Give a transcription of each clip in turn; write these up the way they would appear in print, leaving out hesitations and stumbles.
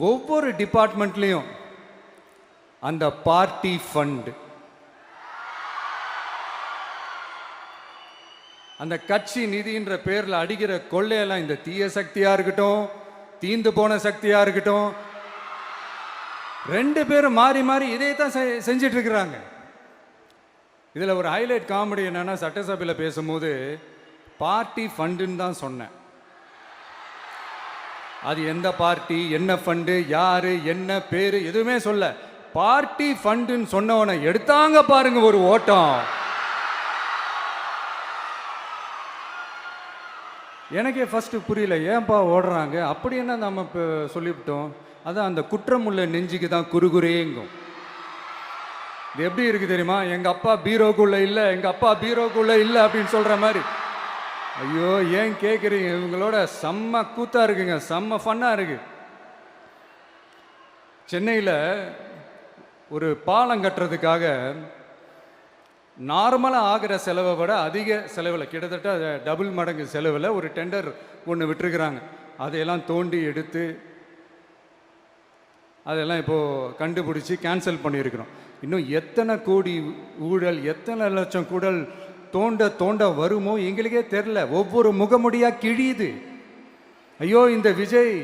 ஒவ்வொரு டிபார்ட்மெண்ட்லேயும் அந்த party fund, அந்த கட்சி நிதின்ற பேரில் அடிக்கிற கொள்ளையெல்லாம் இந்த தீய சக்தியாக இருக்கட்டும், தீந்து போன சக்தியாக இருக்கட்டும், ரெண்டு பேரும் மாறி மாறி இதே தான் செஞ்சிட்டு இருக்கிறாங்க. இதில் ஒரு ஹைலைட் காமெடி என்னன்னா, சட்டசபையில் பேசும்போது பார்ட்டி ஃபண்டுன்னு தான் சொன்னேன். அது எந்த பார்ட்டி, என்ன ஃபண்டு, யாரு, என்ன பேரு, எதுவுமே சொல்ல. பார்ட்டி ஃபண்டுன்னு சொன்னவனை எடுத்தாங்க பாருங்க ஒரு ஓட்டம். எனக்கே ஃபர்ஸ்ட் புரியல, ஏன்பா ஓடுறாங்க, அப்படி என்ன நம்ம இப்போ சொல்லிவிட்டோம். அதான் அந்த குற்றம் உள்ள நெஞ்சுக்கு தான் குறுகுறேங்கும். இது எப்படி இருக்கு தெரியுமா, எங்க அப்பா பீரோக்குள்ள இல்லை, எங்க அப்பா பீரோக்குள்ள இல்லை அப்படின்னு சொல்ற மாதிரி. ஐயோ ஏன் கேட்குறீங்க, இவங்களோட செம்ம கூத்தா இருக்குங்க, செம்ம ஃபன்னா இருக்கு. சென்னையில் ஒரு பாலம் கட்டுறதுக்காக நார்மலாக ஆகிற செலவை விட அதிக செலவில், கிட்டத்தட்ட டபுள் மடங்கு செலவில் ஒரு டெண்டர் ஒன்று விட்டுருக்குறாங்க. அதையெல்லாம் தோண்டி எடுத்து அதெல்லாம் இப்போது கண்டுபிடிச்சி கேன்சல் பண்ணியிருக்கிறோம். இன்னும் எத்தனை கோடி ஊழல், எத்தனை லட்சம் கூடல் தோண்ட தோண்ட வருமோ எங்களுக்கே தெரில. ஒவ்வொரு முகமுடியாக கிழியுது. ஐயோ இந்த விஜய்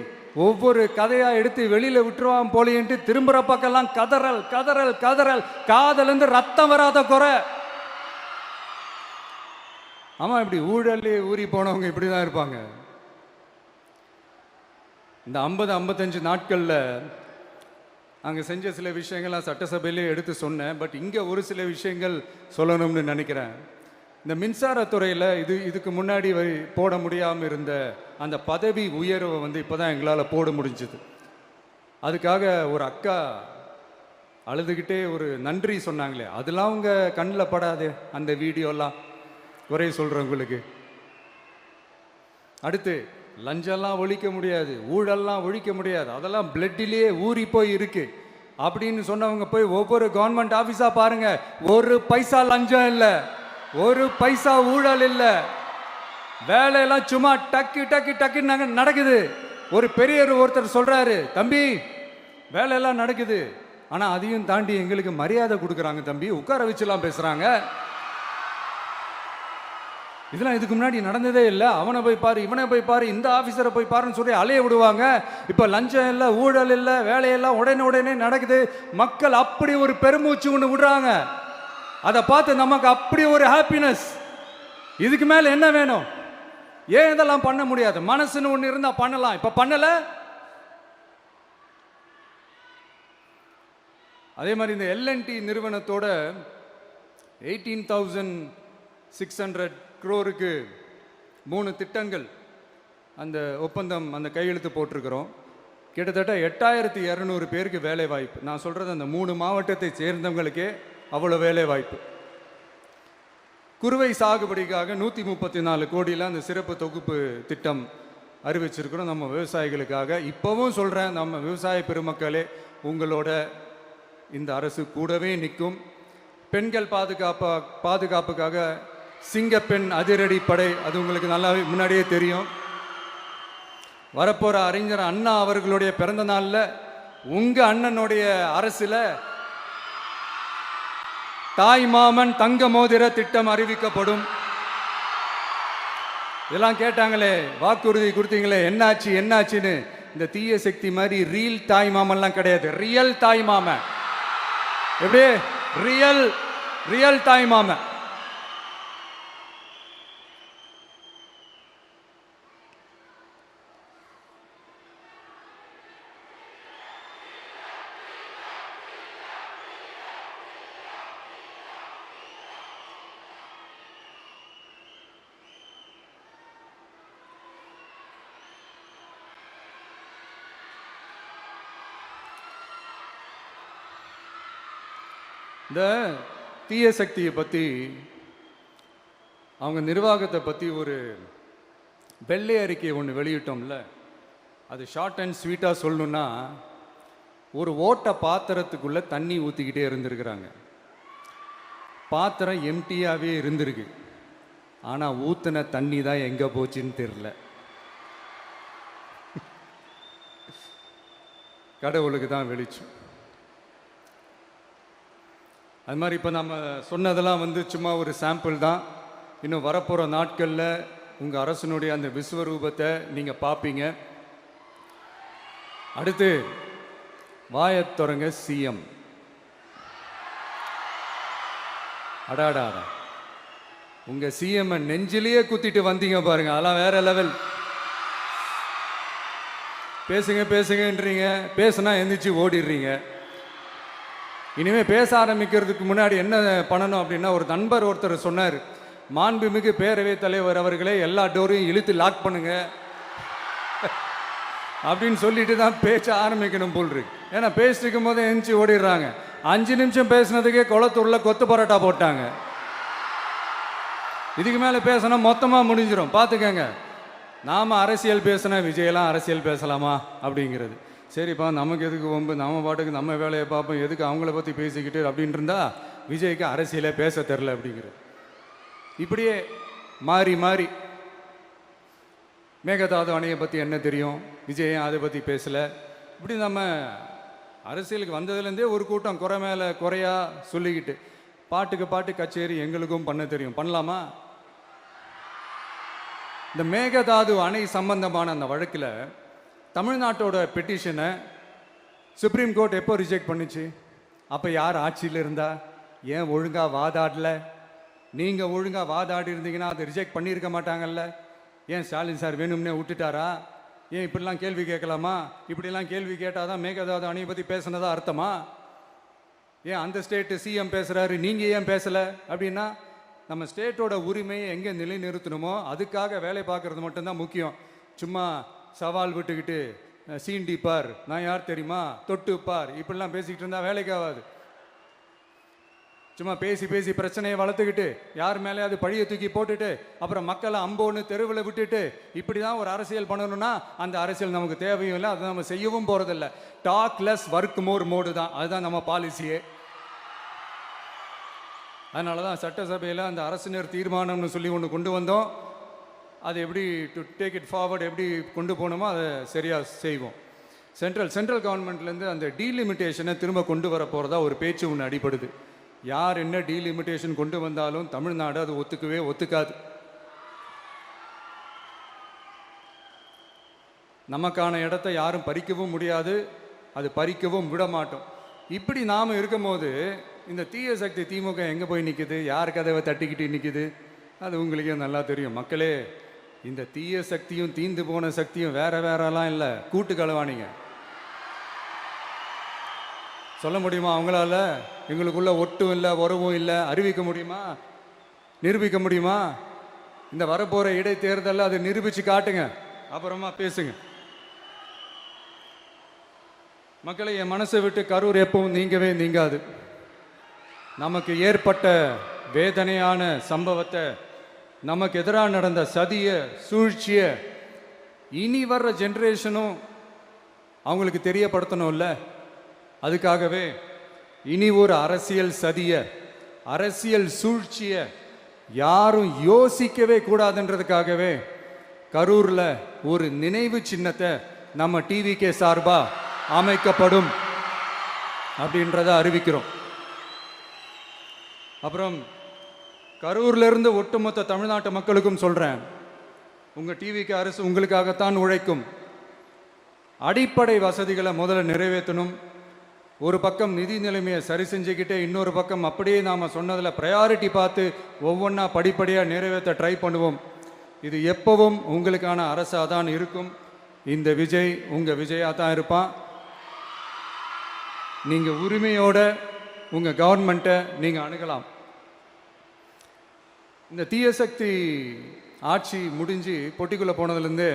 ஒவ்வொரு கதையாக எடுத்து வெளியில் விட்டுருவான் போலேன்ட்டு திரும்புகிற பக்கம்லாம் கதறல் கதறல் கதறல், காதலேருந்து ரத்தம் வராத குறை. ஆமாம், இப்படி ஊழலே ஊறி போனவங்க இப்படி தான் இருப்பாங்க. இந்த 50-55 நாட்களில் அங்கே செஞ்ச சில விஷயங்கள்லாம் சட்டசபையிலே எடுத்து சொன்னேன். பட் இங்கே ஒரு சில விஷயங்கள் சொல்லணும்னு நினைக்கிறேன். இந்த மின்சாரத்துறையில் இதுக்கு முன்னாடி போட முடியாமல் இருந்த அந்த பதவி உயர்வை இப்போ தான் எங்களால் போட முடிஞ்சுது. அதுக்காக ஒரு அக்கா அழுதுகிட்டே ஒரு நன்றி சொன்னாங்களே, அதெல்லாம் அவங்க கண்ணில் படாது அந்த வீடியோலாம், குறை சொல்கிறவங்களுக்கு. அடுத்து லஞ்சம்லாம் ஒழிக்க முடியாது, ஊழல்லாம் ஒழிக்க முடியாது, அதெல்லாம் பிளட்டிலேயே ஊறி போய் இருக்கு அப்படின்னு சொன்னவங்க போய் ஒவ்வொரு கவர்மெண்ட் ஆஃபீஸாக பாருங்க, ஒரு பைசா லஞ்சம் இல்லை, ஒரு பைசா ஊழல் இல்லை, வேலையெல்லாம் சும்மா டக்கு டக்கு டக்குன்னு நடக்குது. ஒரு பெரியவர் ஒருத்தர் சொல்றாரு, தம்பி வேலையெல்லாம் நடக்குது, ஆனால் அதையும் தாண்டி எங்களுக்கு மரியாதை கொடுக்குறாங்க தம்பி, உட்கார வச்சுலாம் பேசுறாங்க. இதெல்லாம் இதுக்கு முன்னாடி நடந்ததே இல்லை. அவனை போய் பாரு, இவனை போய் பாரு, இந்த ஆஃபீஸரை போய் பாருன்னு சொல்லி அலைய விடுவாங்க. இப்போ லஞ்சம் இல்லை, ஊழல் இல்லை, வேலையெல்லாம் உடனே நடக்குது. மக்கள் அப்படி ஒரு பெருமூச்சு ஒன்று விடுறாங்க. அதை பார்த்து நமக்கு அப்படி ஒரு ஹாப்பினஸ். இதுக்கு மேலே என்ன வேணும்? ஏன் இதெல்லாம் பண்ண முடியாது? மனசுன்னு ஒன்று இருந்தால் பண்ணலாம். இப்போ பண்ணலை. அதே மாதிரி இந்த எல்என்டி நிறுவனத்தோட 18,600 crore 3 திட்டங்கள் அந்த ஒப்பந்தம், அந்த கையெழுத்து போட்டிருக்கிறோம். கிட்டத்தட்ட 8,200 பேருக்கு வேலை வாய்ப்பு. நான் சொல்கிறது அந்த 3 மாவட்டத்தை சேர்ந்தவங்களுக்கே அவ்வளோ வேலை வாய்ப்பு. குறுவை சாகுபடிக்காக 134 கோடியில் அந்த சிறப்பு தொகுப்பு திட்டம் அறிவிச்சிருக்கிறோம் நம்ம விவசாயிகளுக்காக. இப்போவும் சொல்கிறேன், நம்ம விவசாய பெருமக்களே, உங்களோட இந்த அரசு கூடவே நிற்கும். பெண்கள் பாதுகாப்புக்காக சிங்கப்பெண் அதிரடி படை, அது உங்களுக்கு நல்லா முன்னாடியே தெரியும். வரப்போகிற அறிஞர் அண்ணா அவர்களுடைய பிறந்த நாளில் உங்கள் அண்ணனுடைய அரசில் தாய் மாமன் தங்க மோதிர திட்டம் அறிவிக்கப்படும். இதெல்லாம் கேட்டாங்களே, வாக்குறுதி கொடுத்தீங்களே, என்னாச்சு என்னாச்சுன்னு. இந்த தீய சக்தி மாதிரி ரீல் தாய் மாமன்லாம் கிடையாது, ரியல் தாய் மாமன். எப்படி ரியல் தாய் மாமன். இந்த தீய சக்தியை பற்றி, அவங்க நிர்வாகத்தை பற்றி ஒரு வெள்ளை அறிக்கை ஒன்று வெளியிட்டோம்ல, அது ஷார்ட் அண்ட் ஸ்வீட்டாக சொல்லணுன்னா, ஒரு ஓட்ட பாத்திரத்துக்குள்ளே தண்ணி ஊற்றிக்கிட்டே இருந்திருக்கிறாங்க. பாத்திரம் எம்டியாகவே இருந்திருக்கு, ஆனால் ஊற்றின தண்ணி தான் எங்கே போச்சுன்னு தெரில. கடவுளுக்கு தான் வெளிச்சம். அது மாதிரி இப்போ நம்ம சொன்னதெல்லாம் வந்து சும்மா ஒரு சாம்பிள் தான். இன்னும் வரப்போகிற நாட்களில் உங்கள் அரசனுடைய அந்த விஸ்வரூபத்தை நீங்கள் பார்ப்பீங்க. அடுத்து வாயத் தொடங்க சிஎம். அடாடா, உங்கள் சிஎம் நெஞ்சிலேயே குத்திட்டு வந்தீங்க பாருங்க, அதெல்லாம் வேற லெவல். பேசுங்க பேசுங்கன்றீங்க, பேசுனா எந்திரிச்சு ஓடிடுறீங்க. இனிமேல் பேச ஆரம்பிக்கிறதுக்கு முன்னாடி என்ன பண்ணணும் அப்படின்னா, ஒரு நண்பர் ஒருத்தர் சொன்னார், மாண்புமிகு பேரவைத் தலைவர் அவர்களே எல்லா டோரையும் இழுத்து லாக் பண்ணுங்க அப்படின்னு சொல்லிட்டு தான் பேச்ச ஆரம்பிக்கணும் போல் இருக்கு. ஏன்னா பேசிட்டு இருக்கும் போதே எந்திரிச்சு ஓடிடுறாங்க. 5 நிமிஷம் பேசினதுக்கே குளத்தூர்ல கொத்து பரோட்டா போட்டாங்க. இதுக்கு மேலே பேசினா மொத்தமாக முடிஞ்சிடும், பார்த்துக்கங்க. நாம் அரசியல் பேசினா விஜயெல்லாம் அரசியல் பேசலாமா அப்படிங்கிறது. சரிப்பா, நமக்கு எதுக்கு வம்பு, நம்ம பாட்டுக்கு நம்ம வேலையை பார்ப்போம், எதுக்கு அவங்கள பற்றி பேசிக்கிட்டு அப்படின்னு இருந்தால் விஜய்க்கு அரசியலே பேச தெரில அப்படிங்கிறது. இப்படியே மாறி மாறி மேகதாது அணையை பற்றி என்ன தெரியும், விஜயம் அதை பற்றி பேசலை. இப்படி நம்ம அரசியலுக்கு வந்ததுலேருந்தே ஒரு கூட்டம் குறை மேலே குறையா சொல்லிக்கிட்டு பாட்டுக்கு பாட்டு கச்சேரி எங்களுக்கும் பண்ண தெரியும், பண்ணலாமா? இந்த மேகதாது அணை சம்பந்தமான அந்த வழக்கில் தமிழ்நாட்டோட பெட்டிஷனை சுப்ரீம் கோர்ட் எப்போ ரிஜெக்ட் பண்ணுச்சு? அப்போ யார் ஆட்சியில் இருந்தா? ஏன் ஒழுங்காக வாதாடல? நீங்கள் ஒழுங்காக வாதாடி இருந்தீங்கன்னா அதை ரிஜெக்ட் பண்ணியிருக்க மாட்டாங்கல்ல. ஏன் ஸ்டாலின் சார் வேணும்னே விட்டுட்டாரா? ஏன் இப்படிலாம் கேள்வி கேட்கலாமா? இப்படிலாம் கேள்வி கேட்டால் தான் மேகதாது அணையை பற்றி பேசுனதா அர்த்தமா? ஏன் அந்த ஸ்டேட்டு சிஎம் பேசுகிறாரு, நீங்கள் ஏன் பேசலை அப்படின்னா, நம்ம ஸ்டேட்டோட உரிமையை எங்கே நிலைநிறுத்தணுமோ அதுக்காக வேலை பார்க்குறது மட்டும்தான் முக்கியம். சும்மா சவால் விட்டுக்கிட்டு சீண்டி பார், நான் யார் தெரியுமா, தொட்டு பார், இப்படிலாம் பேசிக்கிட்டு இருந்தால் வேலைக்கு ஆகாது. சும்மா பேசி பேசி பிரச்சனையை வளர்த்துக்கிட்டு யார் மேலே அது பழியை தூக்கி போட்டுட்டு அப்புறம் மக்களை அம்போன்னு தெருவில் விட்டுட்டு இப்படி தான் ஒரு அரசியல் பண்ணணும்னா அந்த அரசியல் நமக்கு தேவையும் இல்லை, அதை நம்ம செய்யவும் போகிறதில்ல. Talk less work more mode தான், அதுதான் நம்ம பாலிசியே. அதனால தான் சட்டசபையில் அந்த அரசினர் தீர்மானம்னு சொல்லி ஒன்று கொண்டு வந்தோம். அது எப்படி டு டேக் இட் ஃபார்வர்ட் எப்படி கொண்டு போகணுமோ அதை சரியாக செய்வோம். சென்ட்ரல் கவர்மெண்ட்லேருந்து அந்த டீலிமிட்டேஷனை திரும்ப கொண்டு வர போகிறதா ஒரு பேச்சு ஒன்று அடிபடுது. யார் என்ன டீலிமிட்டேஷன் கொண்டு வந்தாலும் தமிழ்நாடு அது ஒத்துக்காது. நமக்கான இடத்த யாரும் பறிக்கவும் முடியாது, அது பறிக்கவும் விட மாட்டோம். இப்படி நாம் இருக்கும்போது இந்த தீய சக்தி திமுக எங்கே போய் நிற்குது, யார் கதவை தட்டிக்கிட்டு நிற்குது, அது உங்களுக்கே நல்லா தெரியும். மக்களே, இந்த தீய சக்தியும் தீந்து போன சக்தியும் வேறலாம் இல்லை, கூட்டு களவாணிங்க. சொல்ல முடியுமா அவங்களால? எங்களுக்குள்ள ஒட்டும் இல்லை, உறவும் இல்லை, அறிவிக்க முடியுமா, நிரூபிக்க முடியுமா? இந்த வரப்போகிற இடைத்தேர்தலில் அதை நிரூபித்து காட்டுங்க, அப்புறமா பேசுங்க. மக்களை, என் மனசை விட்டு கரூர் எப்பவும் நீங்கவே நீங்காது. நமக்கு ஏற்பட்ட வேதனையான சம்பவத்தை, நமக்கு எதிராக நடந்த சதிய சூழ்ச்சிய இனி வர்ற ஜென்ரேஷனும் அவங்களுக்கு தெரியப்படுத்தணும்ல. அதுக்காகவே இனி ஒரு அரசியல் சதிய, அரசியல் சூழ்ச்சிய யாரும் யோசிக்கவே கூடாதுன்றதுக்காகவே கரூரில் ஒரு நினைவு சின்னத்தை நம்ம டிவிகே சார்பா அமைக்கப்படும் அப்படின்றத அறிவிக்கிறோம். அப்புறம் கரூர்லேருந்து ஒட்டுமொத்த தமிழ்நாட்டு மக்களுக்கும் சொல்கிறேன், உங்கள் டிவிக்கு அரசு உங்களுக்காகத்தான் உழைக்கும். அடிப்படை வசதிகளை முதல்ல நிறைவேற்றணும். ஒரு பக்கம் நிதி நிலைமையை சரி செஞ்சுக்கிட்டே, இன்னொரு பக்கம் அப்படியே நாம் சொன்னதில் ப்ரையாரிட்டி பார்த்து ஒவ்வொன்றா படிப்படியாக நிறைவேற்ற ட்ரை பண்ணுவோம். இது எப்பவும் உங்களுக்கான அரசாக தான் இருக்கும். இந்த விஜய் உங்கள் விஜயாக தான் இருப்பான். நீங்கள் உரிமையோட உங்கள் கவர்மெண்ட்டை நீங்கள் அணுகலாம். இந்த தீயசக்தி ஆட்சி முடிஞ்சு பொட்டிக்குள்ளே போனதுலேருந்து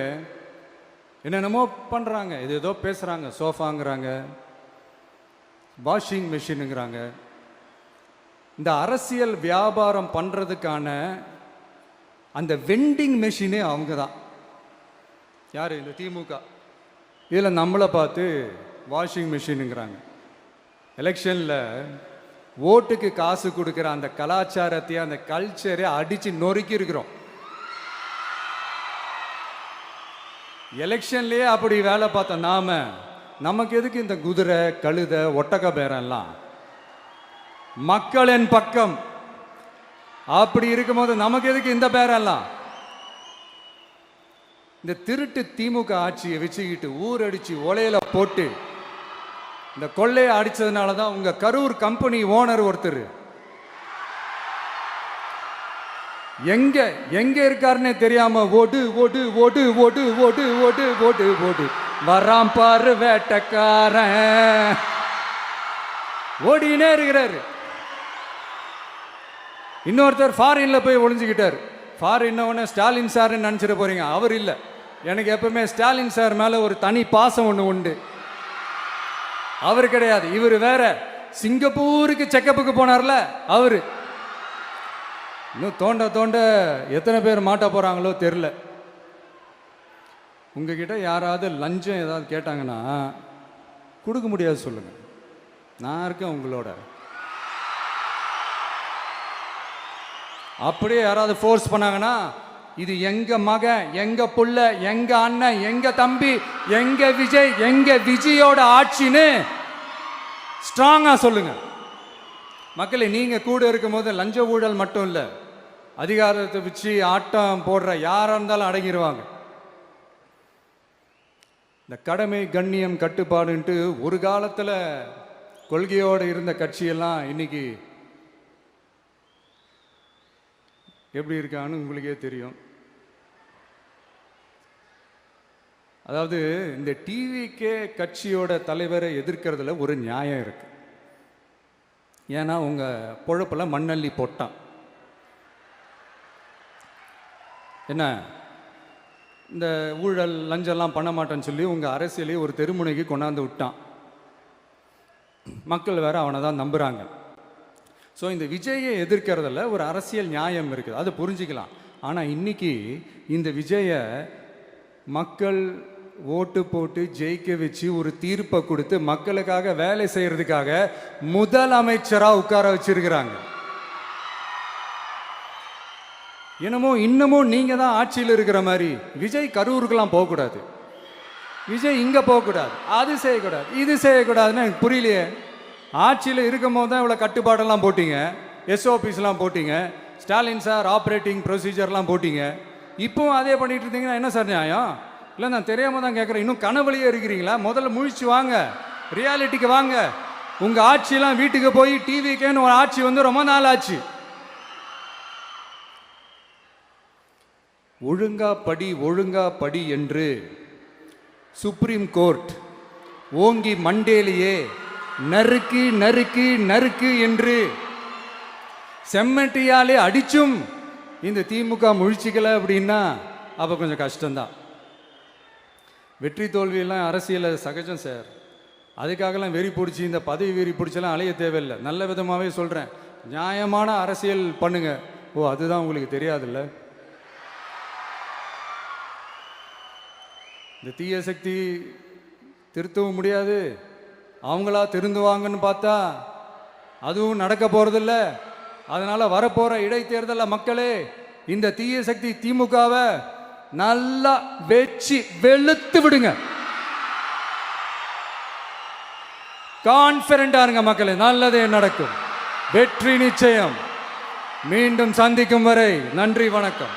என்னென்னமோ பண்ணுறாங்க, இது ஏதோ பேசுகிறாங்க, சோஃபாங்கிறாங்க, வாஷிங் மிஷினுங்கிறாங்க. இந்த அரசியல் வியாபாரம் பண்ணுறதுக்கான அந்த வெண்டிங் மெஷினே அவங்க தான். யார்? இந்த திமுக. இதில் நம்மளை பார்த்து வாஷிங் மிஷினுங்கிறாங்க. எலெக்ஷனில் ஓட்டுக்கு காசு கொடுக்குற அந்த கலாச்சாரத்தையே, அந்த கல்ச்சரை அடித்து நொறுக்கி இருக்கிறோம். எலெக்ஷன்லேயே அப்படி வேலை பார்த்தோம் நாம, நமக்கு எதுக்கு இந்த குதிரை கழுதை ஒட்டக பேரெல்லாம்? மக்களின் பக்கம். அப்படி இருக்கும்போது நமக்கு எதுக்கு இந்த பேரெல்லாம்? இந்த திருட்டு திமுக ஆட்சியை வச்சுக்கிட்டு ஊரடிச்சு ஒலையில போட்டு இந்த கொள்ளையை அடிச்சதுனால தான் உங்க கரூர் கம்பெனி ஓனர் ஒருத்தர் எங்க எங்க இருக்காருன்னே தெரியாம ஓடு ஓடு ஓடு ஓடு ஓடு ஓடு ஓடு ஓடு வராம் பாரு வேட்டக்காரன் ஓடினே இருக்கிறாரு. இன்னொருத்தர் ஃபாரின்ல போய் ஒளிஞ்சுக்கிட்டார். ஃபாரின் ஸ்டாலின் சார்ன்னு நினைச்சிட போறீங்க, அவர் இல்லை. எனக்கு எப்பவுமே ஸ்டாலின் சார் மேல ஒரு தனி பாசம் ஒன்று உண்டு. அவர் கிடையாது, இவர் வேற. சிங்கப்பூருக்கு செக்கப்புக்கு போனார்ல அவரு. இன்னும் தோண்ட தோண்ட எத்தனை பேர் மாட்ட போறாங்களோ தெரியல. உங்ககிட்ட யாராவது லஞ்சம் ஏதாவது கேட்டாங்கன்னா கொடுக்க முடியாது சொல்லுங்க, நான் இருக்கேன் உங்களோட. அப்படியே யாராவது ஃபோர்ஸ் பண்ணாங்கன்னா இது எங்க மகன், எங்க புள்ள, எங்க அண்ணன், எங்க தம்பி, எங்க விஜய், எங்க விஜயோட ஆட்சின்னு ஸ்ட்ராங்கா சொல்லுங்க. மக்களை நீங்க கூட இருக்கும் போது லஞ்ச ஊழல் மட்டும் இல்ல, அதிகாரத்தை வச்சு ஆட்டம் போடுற யாரா இருந்தாலும் அடங்கிடுவாங்க. இந்த கடமை கண்ணியம் கட்டுப்பாடுன்ட்டு ஒரு காலத்துல கொள்கையோடு இருந்த கட்சியெல்லாம் இன்னைக்கு எப்படி இருக்கான்னு உங்களுக்கே தெரியும். அதாவது இந்த டிவிகே கட்சியோட தலைவரை எதிர்க்கிறதுல ஒரு நியாயம் இருக்கு. ஏன்னா உங்க பொழப்புல மண்ணள்ளி போட்டான். என்ன இந்த ஊழல் லஞ்சம்லாம் பண்ண மாட்டேன்னு சொல்லி உங்க அரசியலே ஒரு தெருமுனைக்கு கொண்டாந்து விட்டான். மக்கள் வேற அவனை தான் நம்புறாங்க. ஸோ இந்த விஜயை எதிர்க்கிறதுல ஒரு அரசியல் நியாயம் இருக்குது, அதை புரிஞ்சுக்கலாம். ஆனால் இன்னைக்கு இந்த விஜயை மக்கள் ஓட்டு போட்டு ஜெயிக்க வச்சு ஒரு தீர்ப்பை கொடுத்து மக்களுக்காக வேலை செய்யறதுக்காக முதலமைச்சராக உட்கார வச்சிருக்கிறாங்க. என்னமோ இன்னமும் நீங்க தான் ஆட்சியில் இருக்கிற மாதிரி விஜய் கரூருக்கெல்லாம் போகக்கூடாது, விஜய் இங்க போகக்கூடாது, அது செய்யக்கூடாது, இது செய்யக்கூடாதுன்னு எனக்கு புரியலையே. ஆட்சியில் இருக்கும் போது தான் இவ்வளோ கட்டுப்பாடெல்லாம் போட்டீங்க, எஸ்ஓபிஸ்லாம் போட்டீங்க, ஸ்டாலின் சார் ஆப்ரேட்டிங் ப்ரொசீஜர்லாம் போட்டீங்க. இப்போவும் அதே பண்ணிட்டு இருந்தீங்கன்னா என்ன சார் நியாயம்? இல்லை நான் தெரியாமல் தான் கேட்குறேன். இன்னும் கனவுலையே இருக்கிறீங்களா? முதல்ல முழிச்சு வாங்க, ரியாலிட்டிக்கு வாங்க. உங்கள் ஆட்சியெல்லாம் வீட்டுக்கு போய் டிவிக்கேன்னு ஒரு ஆட்சி வந்து ரொம்ப நாள் ஆச்சு. ஒழுங்கா படி என்று சுப்ரீம் கோர்ட் ஓங்கி மண்டேலியே நறுக்கு நறுக்கு நறுக்கு என்று செம்மட்டியாலே அடிச்சும் இந்த திமுக முழிச்சிக்கல அப்படின்னா அப்போ கொஞ்சம் கஷ்டம்தான். வெற்றி தோல்வியெல்லாம் அரசியல் சகஜம் சார். அதுக்காகலாம் வெறி பிடிச்சி இந்த பதவி வெறி பிடிச்செல்லாம் அலைய தேவையில்லை. நல்ல விதமாகவே சொல்கிறேன், நியாயமான அரசியல் பண்ணுங்க. ஓ அதுதான் உங்களுக்கு தெரியாதுல்ல? இந்த தீய சக்தி திருத்தவும் முடியாது, அவங்களா திருந்துவாங்கன்னு பார்த்தா அதுவும் நடக்க போறதில்ல. அதனால வரப்போற இடைத்தேர்தலில் மக்களே இந்த தீய சக்தி திமுகவை நல்லா வெச்சு வெளுத்து விடுங்க. கான்பிடண்டா இருங்க மக்களே, நல்லதே நடக்கும், வெற்றி நிச்சயம். மீண்டும் சந்திக்கும் வரை நன்றி, வணக்கம்.